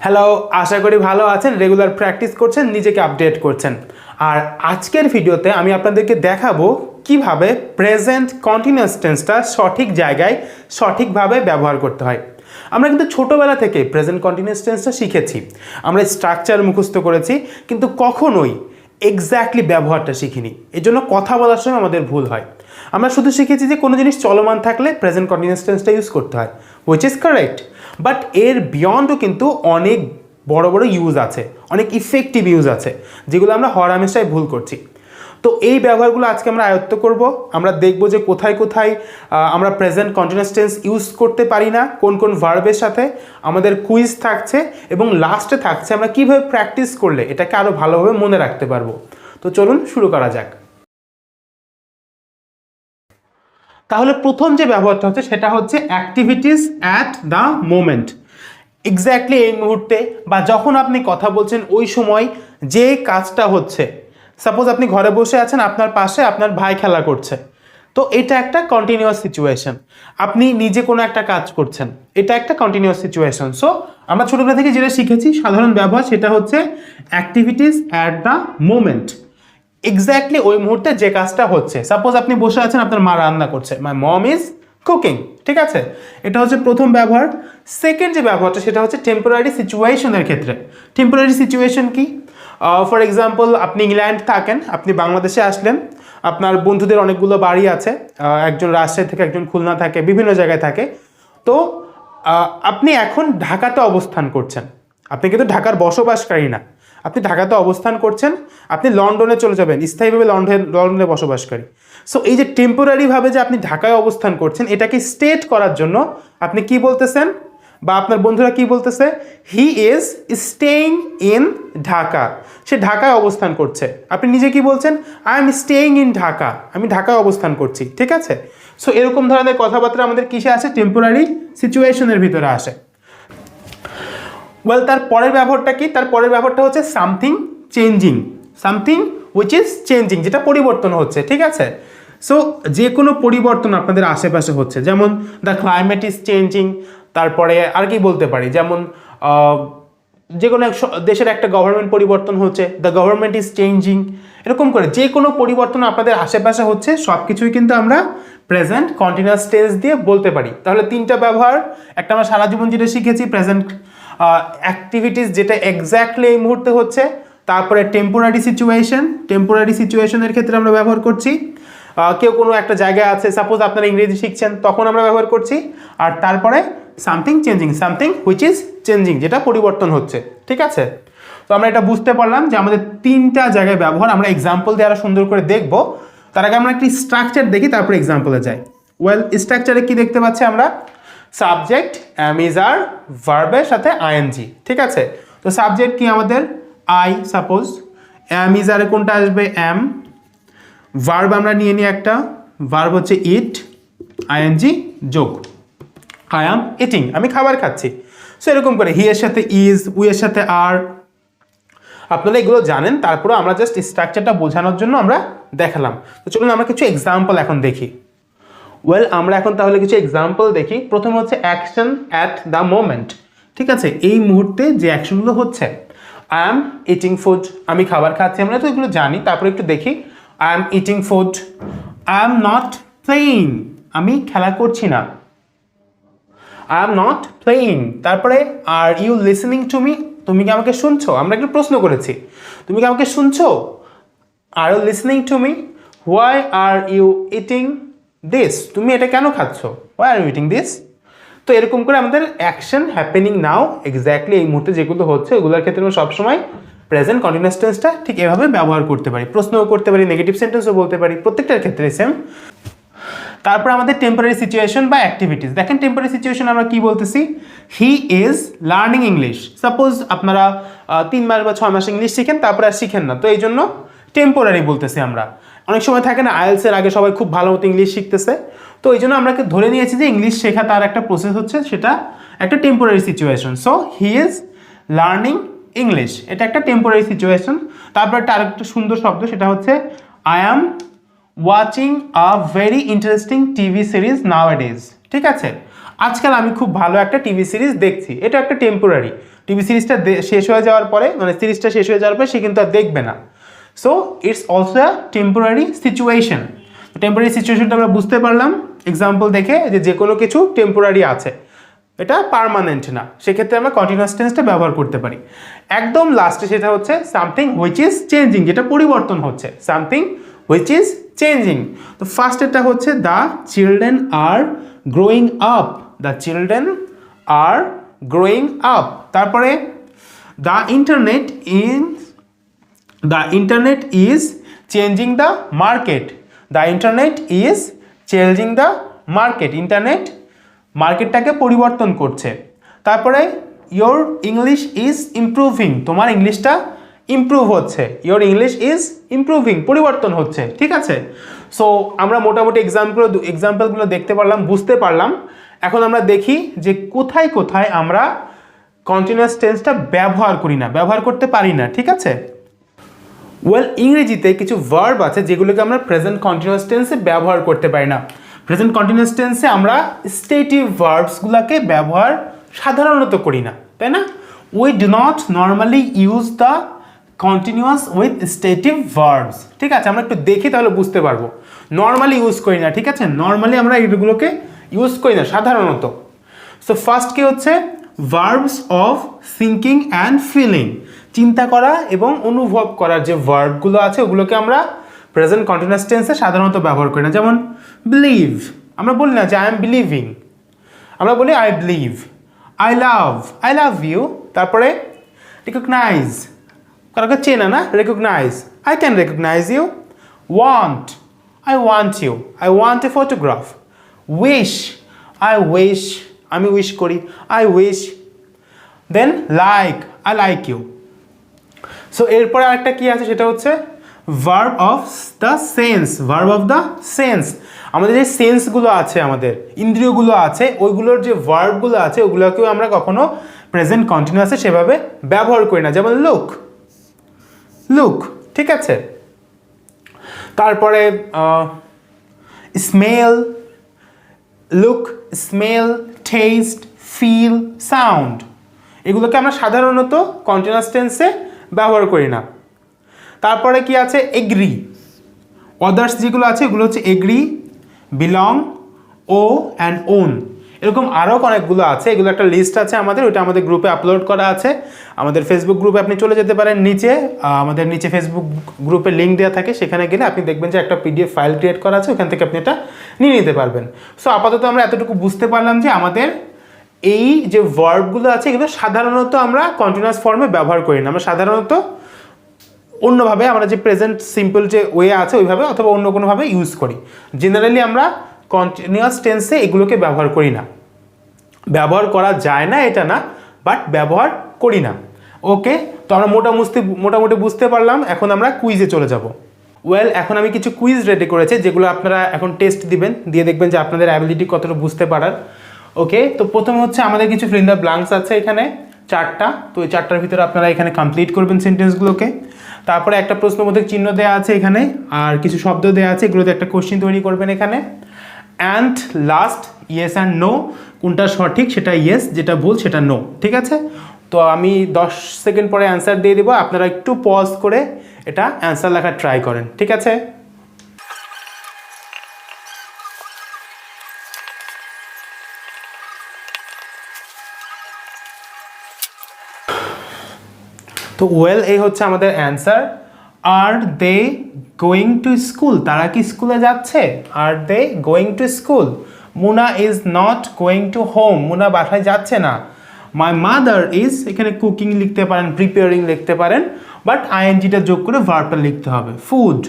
Hello, আশা করি ভালো আছেন, রেগুলার প্র্যাকটিস করছেন, নিজেকে আপডেট করছেন। আর আজকের ভিডিওতে আমি আপনাদেরকে দেখাবো কিভাবে প্রেজেন্ট কন্টিনিউয়াস টেন্সটা সঠিক জায়গায় সঠিকভাবে ব্যবহার করতে হয়। আমরা কিন্তু ছোটোবেলা থেকে প্রেজেন্ট কন্টিনিউয়াস টেন্সটা শিখেছি, আমরা স্ট্রাকচার মুখস্থ করেছি, কিন্তু কখনোই এক্স্যাক্টলি ব্যবহারটা শিখিনি। এই জন্য কথা বলার সময় আমাদের ভুল হয়। আমরা শুধু শিখেছি যে কোনো জিনিস চলমান থাকলে প্রেজেন্ট কন্টিনিউয়াস টেন্সটা ইউজ করতে হয়, হুইচ ইজ কারেক্ট। বাট এর বিয়ন্ডও কিন্তু অনেক বড় বড় ইউজ আছে, অনেক ইফেক্টিভ ইউজ আছে, যেগুলো আমরা হরহামেশাই ভুল করছি। তো এই ব্যবহারগুলো আজকে আমরা আয়ত্ত করব। আমরা দেখব যে কোথায় কোথায় আমরা প্রেজেন্ট কন্টিনিউয়াস টেন্স ইউজ করতে পারি না, কোন কোন ভার্বের সাথে। আমাদের কুইজ থাকছে এবং লাস্টে থাকছে আমরা কীভাবে প্র্যাকটিস করলে এটাকে আরও ভালোভাবে মনে রাখতে পারবো। তো চলুন শুরু করা যাক। তাহলে প্রথম যে ব্যবহারটা হচ্ছে সেটা হচ্ছে activities at the moment. Exactly এই মুহূর্তে বা যখন আপনি কথা বলছেন ওই সময় যে কাজটা হচ্ছে। সাপোজ আপনি ঘরে বসে আছেন, আপনার পাশে আপনার ভাই খেলা করছে, তো এটা একটা কন্টিনিউয়াস সিচুয়েশন। আপনি নিজে কোনো একটা কাজ করছেন, এটা একটা কন্টিনিউয়াস সিচুয়েশন। সো আমরা ছোটোবেলা থেকে যেটা শিখেছি সাধারণ ব্যবহার সেটা হচ্ছে activities at the moment. Exactly ওই মুহূর্তে যে কাজটা হচ্ছে। সাপোজ আপনি বসে আছেন, আপনার মা রান্না করছে, মাই মম ইজ কুকিং, ঠিক আছে? এটা হচ্ছে প্রথম ব্যবহার। সেকেন্ড যে ব্যবহারটা সেটা হচ্ছে টেম্পোরারি সিচুয়েশনের ক্ষেত্রে। টেম্পোরারি সিচুয়েশন কি? ফর এক্সাম্পল, আপনি ইংল্যান্ড থাকেন, আপনি বাংলাদেশে আসলেন, আপনার বন্ধুদের অনেকগুলো বাড়ি আছে, একজন রাজশাহী থেকে, একজন খুলনা থাকে, বিভিন্ন জায়গায় থাকে। তো আপনি এখন ঢাকাতে অবস্থান করছেন, আপনি কিন্তু ঢাকার বসবাসকারী না, আপনি ঢাকাতে অবস্থান করছেন, আপনি লন্ডনে চলে যাবেন, স্থায়ীভাবে লন্ডনে বসবাসকারী। সো এই যে টেম্পোরারিভাবে যে আপনি ঢাকায় অবস্থান করছেন, এটাকে স্টেট করার জন্য আপনি কি বলতেছেন বা আপনার বন্ধুরা কি বলতেছে? He is staying in Dhaka. সে ঢাকায় অবস্থান করছে। আপনি নিজে কি বলছেন? I am staying in Dhaka, আমি ঢাকায় অবস্থান করছি, ঠিক আছে? সো এরকম ধরনের কথাবার্তা আমাদের কিসে আসে? টেম্পোরারি সিচুয়েশনের ভিতরে আসে। ওয়েল, তার পরের ব্যবহারটা কি? তার পরের ব্যবহারটা হচ্ছে something changing. Something which is changing, যেটা পরিবর্তন হচ্ছে, ঠিক আছে? সো যে কোনো পরিবর্তন আপনাদের আশেপাশে হচ্ছে, যেমন দ্য ক্লাইমেট ইজ চেঞ্জিং। তারপরে আর কি বলতে পারি, যেমন যে কোনো দেশের একটা গভর্নমেন্ট পরিবর্তন হচ্ছে, দ্য গভর্নমেন্ট ইজ চেঞ্জিং। এরকম করে যে কোনো পরিবর্তন আপনাদের আশেপাশে হচ্ছে, সব কিছুই কিন্তু আমরা প্রেজেন্ট কন্টিনিউয়াস টেন্স দিয়ে বলতে পারি। তাহলে তিনটা ব্যবহার, একটা আমরা সারা জীবন যেটা শিখেছি প্রেজেন্ট অ্যাক্টিভিটিস, যেটা এক্স্যাক্টলি এই মুহূর্তে হচ্ছে। তারপরে টেম্পোরারি সিচুয়েশন, টেম্পোরারি সিচুয়েশনের ক্ষেত্রে আমরা ব্যবহার করছি। কেউ কোনো একটা জায়গায় আছে, সাপোজ আপনারা ইংরেজি শিখছেন, তখন আমরা ব্যবহার করছি। আর তারপরে something changing, something which is changing, যেটা পরিবর্তন হচ্ছে, ঠিক আছে? তো আমরা এটা বুঝতে পারলাম যে আমাদের তিনটা জায়গায় ব্যবহার। আমরা এক্সাম্পল দিয়ে আরও সুন্দর করে দেখব। তার আগে আমরা একটি স্ট্রাকচার দেখি, তারপরে এক্সাম্পলে যাই। ওয়েল, স্ট্রাকচারে কি দেখতে পাচ্ছি আমরা? সাবজেক্ট অ্যাম ইজ আর, ভার্বের সাথে আইএনজি, ঠিক আছে? তো সাবজেক্ট কি আমাদের? আই। সাপোজ অ্যাম ইজ আরে কোনটা আসবে? অ্যাম। ভার্ব আমরা নিয়ে নিই একটা, ভার্ব হচ্ছে ইট, আইএনজি যোগ, আই অ্যাম ইটিং, আমি খাবার খাচ্ছি। সো এরকম করে হি এর সাথে ইজ, উই এর সাথে আর। আপনারা এগুলো জানেন, তারপরে আমরা জাস্ট স্ট্রাকচারটা বোঝানোর জন্য আমরা দেখালাম। তো চলুন আমরা কিছু এক্সাম্পল এখন দেখি। ওয়েল, আমরা এখন তাহলে কিছু এক্সাম্পল দেখি। প্রথম হচ্ছে অ্যাকশন অ্যাট দ্য মোমেন্ট, ঠিক আছে? এই মুহূর্তে যে অ্যাকশনগুলো হচ্ছে, আই অ্যাম ইটিং ফুড, আমি খাবার খাচ্ছি, আমরা তো এগুলো জানি। তারপরে একটু দেখি, I am eating food. I am not playing, আমি খেলা করছি না, আই অ্যাম নট প্লেইং। তারপরে are you listening to me, তুমি কি আমাকে শুনছো? আমরা একটু প্রশ্ন করেছি, তুমি কি আমাকে শুনছো? Are you listening to me? Why are you eating this, তুমি এটা কেন খাচ্ছ? Why are you eating this? তো এরকম করে আমাদের অ্যাকশন হ্যাপেনিং নাও, এক্স্যাক্টলি এই মুহূর্তে যেগুলো হচ্ছে ওগুলোর ক্ষেত্রে আমরা সবসময় প্রেজেন্ট কন্টিনিউয়াস টেন্সটা ঠিক এভাবে ব্যবহার করতে পারি। প্রশ্নও করতে পারি, নেগেটিভ সেন্টেন্সও বলতে পারি, প্রত্যেকটার ক্ষেত্রে সেম। তারপর আমাদের টেম্পোরারি সিচুয়েশন বা অ্যাক্টিভিটিস। দেখেন টেম্পোরারি সিচুয়েশন আমরা কি বলতেছি? He is learning English. Suppose আপনারা 3 মাস বা 6 মাস ইংলিশ শিখেন, তারপরে আর শিখেন না, তো এই জন্য টেম্পোরারি বলতেছি আমরা। অনেক সময় থাকে না, আইএলসের আগে সবাই খুব ভালো মতো ইংলিশ শিখতেছে, তো এই জন্য আমরা ধরে নিয়েছি যে ইংলিশ শেখা তার একটা প্রসেস হচ্ছে, সেটা একটা temporary situation. So he is learning English, এটা একটা টেম্পোরারি সিচুয়েশন। তারপর একটা আরেকটা সুন্দর শব্দ, সেটা হচ্ছে I am watching a very interesting TV series now A days, ঠিক আছে? আজকাল আমি খুব ভালো একটা টিভি সিরিজ দেখছি, এটা একটা টেম্পোরারি। টিভি সিরিজটা শেষ হয়ে যাওয়ার পরে, মানে সিরিজটা শেষ হয়ে যাওয়ার পরে সে কিন্তু আর দেখবে না। So it's also a temporary situation. Temporary সিচুয়েশনটা আমরা বুঝতে পারলাম এক্সাম্পল দেখে, যে কোনো কিছু টেম্পোরারি আছে, এটা পার্মানেন্ট না, সেক্ষেত্রে আমরা কন্টিনিউয়াস টেন্সটা ব্যবহার করতে পারি। একদম লাস্টে সেটা হচ্ছে সামথিং হুইচ ইজ চেঞ্জিং, যেটা পরিবর্তন হচ্ছে, সামথিং হুইচ ইজ চেঞ্জিং। তো ফার্স্ট এটা হচ্ছে the children are growing up, the children are growing up. তারপরে the internet is changing the market, the internet is changing the market, internet মার্কেটটাকে পরিবর্তন করছে। তারপরে ইয়োর ইংলিশ ইজ ইমপ্রুভিং, তোমার ইংলিশটা ইমপ্রুভ হচ্ছে, ইয়োর ইংলিশ ইজ ইমপ্রুভিং, পরিবর্তন হচ্ছে, ঠিক আছে। সো আমরা মোটামুটি এক্সাম্পলগুলো দেখতে পারলাম, বুঝতে পারলাম। এখন আমরা দেখি যে কোথায় কোথায় আমরা কন্টিনিউয়াস টেন্সটা ব্যবহার করি না, ব্যবহার করতে পারি না, ঠিক আছে। ওয়েল, ইংরেজিতে কিছু ভার্ব আছে যেগুলোকে আমরা প্রেজেন্ট কন্টিনিউয়াস টেন্সে ব্যবহার করতে পারি না। প্রেজেন্ট কন্টিনিউয়াস টেন্সে আমরা স্টেটিভ ভার্বসগুলোকে ব্যবহার সাধারণত করি না, তাই না? We do not normally use the continuous with stative verbs, ঠিক আছে। আমরা একটু দেখি তাহলে বুঝতে পারবো। নর্মালি ইউজ করি না, ঠিক আছে, নর্মালি আমরা এগুলোকে ইউজ করি না সাধারণত। সো ফার্স্ট কি হচ্ছে verbs of thinking and feeling, চিন্তা করা এবং অনুভব করার যে ভার্বগুলো আছে ওগুলোকে আমরা প্রেজেন্ট কন্টিনিউয়াস টেন্সে সাধারণত ব্যবহার করি না। যেমন বিলিভ, আমরা বলি না যে আই এম বিলিভিং, আমরা বলি I believe. I love you. তারপরে রিকগনাইজ, কারোকে চেনা না, recognise, I can recognise you. Want, I want you, I want a photograph. Wish, I wish, আমি উইশ করি, I wish. Then like, I like you. So এরপরে আরেকটা কি আছে সেটা হচ্ছে verb of the sense, verb of the sense. আমাদের যে সেন্সগুলো আছে, আমাদের ইন্দ্রিয়গুলো আছে, ওইগুলোর যে ভার্বগুলো আছে ওগুলোকেও আমরা কখনো প্রেজেন্ট কন্টিনিউয়াসে সেভাবে ব্যবহার করি না। যেমন লুক, ঠিক আছে। তারপরে smell, look, smell, taste, feel, sound, এগুলোকে আমরা সাধারণত কন্টিনিউয়াস টেন্সে ব্যবহার করি না। তারপরে কি আছে এগ্রি, অদার্স যেগুলো আছে এগুলো হচ্ছে agree, belong, owe and own, এরকম আরও অনেকগুলো আছে। এগুলো একটা লিস্ট আছে আমাদের, ওইটা আমাদের গ্রুপে আপলোড করা আছে। আমাদের ফেসবুক গ্রুপে আপনি চলে যেতে পারেন, নিচে আমাদের নিচে ফেসবুক গ্রুপে লিঙ্ক দেওয়া থাকে, সেখানে গেলে আপনি দেখবেন যে একটা পিডিএফ ফাইল ক্রিয়েট করা আছে, ওখান থেকে আপনি এটা নিয়ে নিতে পারবেন। সো আপাতত আমরা এতটুকু বুঝতে পারলাম যে আমাদের এই যে ভার্বগুলো আছে এগুলো সাধারণত আমরা কন্টিনিউয়াস ফর্মে ব্যবহার করি না, আমরা সাধারণত অন্যভাবে, আমরা যে প্রেজেন্ট সিম্পল যে ওয়ে আছে ওইভাবে অথবা অন্য কোনোভাবে ইউজ করি। জেনারেলি আমরা কন্টিনিউয়াস টেন্সে এগুলোকে ব্যবহার করি না, ব্যবহার করা যায় না এটা না, বাট ব্যবহার করি না। ওকে, তো আমরা মোটামুটি বুঝতে পারলাম। এখন আমরা কুইজে চলে যাব। ওয়েল, এখন আমি কিছু কুইজ রেডি করেছি যেগুলো আপনারা এখন টেস্ট দিবেন, দিয়ে দেখবেন যে আপনাদের অ্যাবিলিটি কতটা বুঝতে পারার। ওকে, তো প্রথমে হচ্ছে আমাদের কিছু ফিল ইন দ্য ব্ল্যাঙ্কস আছে এখানে 4টা, তো এই 4টার ভিতরে আপনারা এখানে কমপ্লিট করবেন সেন্টেন্সগুলোকে। তারপরে একটা প্রশ্নবোধক চিহ্ন দেওয়া আছে এখানে, আর কিছু শব্দ দেওয়া আছে, এগুলোতে একটা কোশ্চেন তৈরি করবেন এখানে। And last yes and no, কোনটা সঠিক সেটা ইয়েস, যেটা ভুল সেটা নো, ঠিক আছে। তো আমি 10 সেকেন্ড পরে অ্যান্সার দিয়ে দেবো, আপনারা একটু পজ করে এটা অ্যান্সার লেখার ট্রাই করেন, ঠিক আছে। তো ওয়েল, এই হচ্ছে আমাদের answer. Are they going to school, তারা কি স্কুলে যাচ্ছে? Are they going to school. Muna is not going to home, Muna বাসায় যাচ্ছে না। মাই মাদার ইজ, এখানে কুকিং লিখতে পারেন, প্রিপেয়ারিং লিখতে পারেন, বাট আইএনজিটা যোগ করে ভার্বটা লিখতে হবে। Food,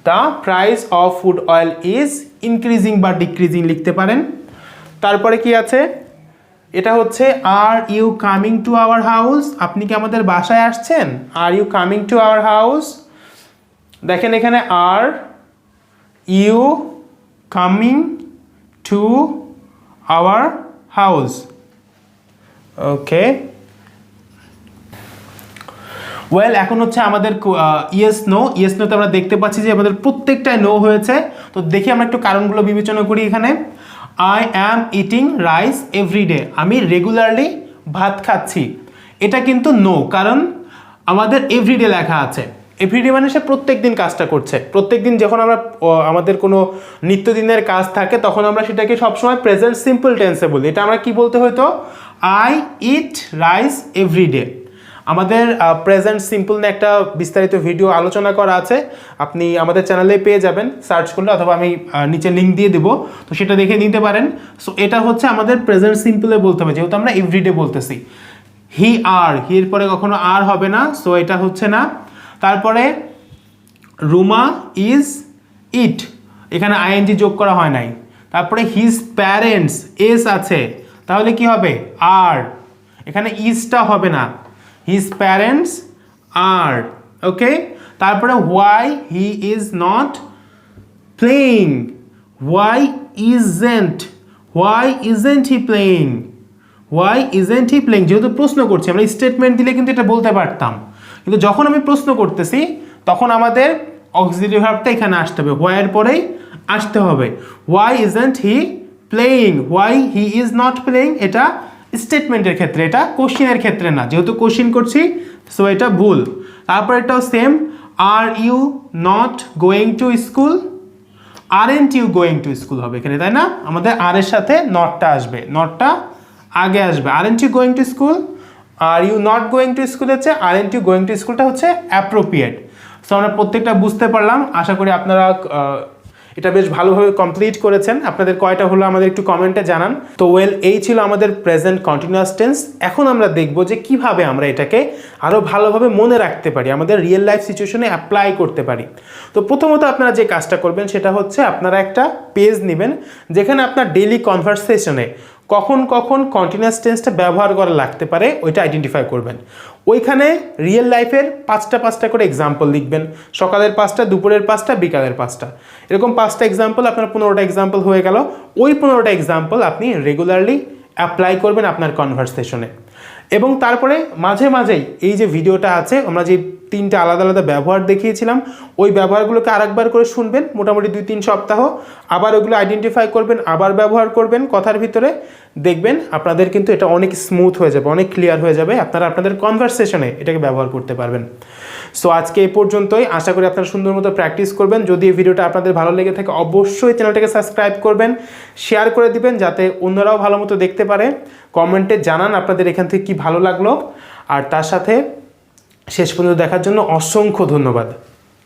the price of food oil is increasing বা ডিক্রিজিং লিখতে পারেন। তারপরে কি আছে, এটা হচ্ছে are you coming to our house, আপনি কি আমাদের বাসায় আসছেন? Are you coming to our house. দেখেন এখানে are you coming to our house. Okay, well, এখন হচ্ছে আমাদের ইয়েস নো। ইয়েস নোতে আমরা দেখতে পাচ্ছি যে আমাদের প্রত্যেকটাই নো হয়েছে। তো দেখি আমরা একটু কারণগুলো বিবেচনা করি এখানে। I am eating rice everyday, আমি রেগুলারলি ভাত খাচ্ছি। এটা কিন্তু নো, কারণ আমাদের এভরিডে লেখা আছে। এভরিডে মানে সে প্রত্যেক দিন কাজটা করছে। প্রত্যেক দিন যখন আমরা আমাদের কোনো নিত্যদিনের কাজ থাকে তখন আমরা সেটাকে সবসময় প্রেজেন্ট সিম্পল টেন্সে বলি। এটা আমরা কি বলতে হতো, আই ইট রাইস এভরিডে। আমাদের প্রেজেন্ট সিম্পল নিয়ে একটা বিস্তারিত ভিডিও আলোচনা করা আছে, আপনি আমাদের চ্যানেলে পেয়ে যাবেন সার্চ করলে, অথবা আমি নিচে লিঙ্ক দিয়ে দেবো, তো সেটা দেখে নিতে পারেন। সো এটা হচ্ছে আমাদের প্রেজেন্ট সিম্পলে বলতে হবে, যেহেতু আমরা এভরিডে বলতেছি। হি আর, হির পরে কখনো আর হবে না, সো এটা হচ্ছে না। তারপরে রুমা ইজ ইট, এখানে আইএনজি যোগ করা হয় নাই। তারপরে হিজ প্যারেন্টস, এস আছে, তাহলে কি হবে আর, এখানে ইজটা হবে না, হিজ প্যারেন্টস আর। ওকে, তারপরে why he is not playing, why isn't he playing, why isn't he playing. যেহেতু প্রশ্ন করছি আমরা, স্টেটমেন্ট দিলে কিন্তু এটা বলতে পারতাম, কিন্তু যখন আমি প্রশ্ন করতেছি তখন আমাদের অক্সিলারি ভার্বটা এখানে আসতে হবে, হোয়াই এর পরেই আসতে হবে। Why isn't he playing, why he is not playing, এটা স্টেটমেন্টের ক্ষেত্রে, এটা কোশ্চিনের ক্ষেত্রে না, যেহেতু কোশ্চিন করছি সো এটা ভুল। তারপর এটাও same, are you not going to school, aren't you going to school হবে এখানে, তাই না? আমাদের আর এর সাথে নটটা আসবে, নটটা আগে আসবে। Aren't you going to school, are you not going to school হচ্ছে, আরএন্ট ইউ গোয়িং টু স্কুলটা হচ্ছে অ্যাপ্রোপ্রিয়েট। সো আমরা প্রত্যেকটা বুঝতে পারলাম, আশা করি আপনারা এটা বেশ ভালোভাবে কমপ্লিট করেছেন। আপনাদের কয়টা হলো আমাদের একটু কমেন্টে জানান। তো ওয়েল, এই ছিল আমাদের প্রেজেন্ট কন্টিনিউয়াস টেন্স। এখন আমরা দেখব যে কিভাবে আমরা এটাকে আরও ভালোভাবে মনে রাখতে পারি, আমাদের রিয়েল লাইফ সিচুয়েশনে অ্যাপ্লাই করতে পারি। তো প্রথমত আপনারা যে কাজটা করবেন সেটা হচ্ছে আপনারা একটা পেজ নেবেন, যেখানে আপনার ডেইলি কনভারসেশনে কখন কখন কন্টিনিউয়াস টেন্সটা ব্যবহার করা লাগতে পারে ওইটা আইডেন্টিফাই করবেন। ওইখানে রিয়েল লাইফের পাঁচটা করে এক্সাম্পল লিখবেন, সকালের 5টা, দুপুরের 5টা, বিকালের 5টা, এরকম 5টা এক্সাম্পল, আপনার 15টা এক্সাম্পল হয়ে গেল। ওই 15টা এক্সাম্পল আপনি রেগুলারলি অ্যাপ্লাই করবেন আপনার কনভারসেশনে। এবং তারপরে মাঝে মাঝেই এই যে ভিডিওটা আছে, আমরা যে 3টা আলাদা আলাদা ব্যবহার দেখিয়েছিলাম, ওই ব্যবহারগুলোকে আরেকবার করে শুনবেন, মোটামুটি 2-3 সপ্তাহ, আবার ওগুলো আইডেন্টিফাই করবেন, আবার ব্যবহার করবেন কথার ভিতরে, দেখবেন আপনাদের কিন্তু এটা অনেক স্মুথ হয়ে যাবে, অনেক ক্লিয়ার হয়ে যাবে, আপনারা আপনাদের কনভারসেশনে এটাকে ব্যবহার করতে পারবেন। সো আজকে এই পর্যন্তই, আশা করি আপনারা সুন্দর মতো প্র্যাকটিস করবেন। যদি এই ভিডিওটা আপনাদের ভালো লেগে থাকে অবশ্যই চ্যানেলটাকে সাবস্ক্রাইব করবেন, শেয়ার করে দিবেন যাতে অন্যরাও ভালো মতো দেখতে পারে। কমেন্টে জানান আপনাদের এখান থেকে কি ভালো লাগলো। আর তার সাথে শেষ পর্যন্ত দেখার জন্য অসংখ্য ধন্যবাদ।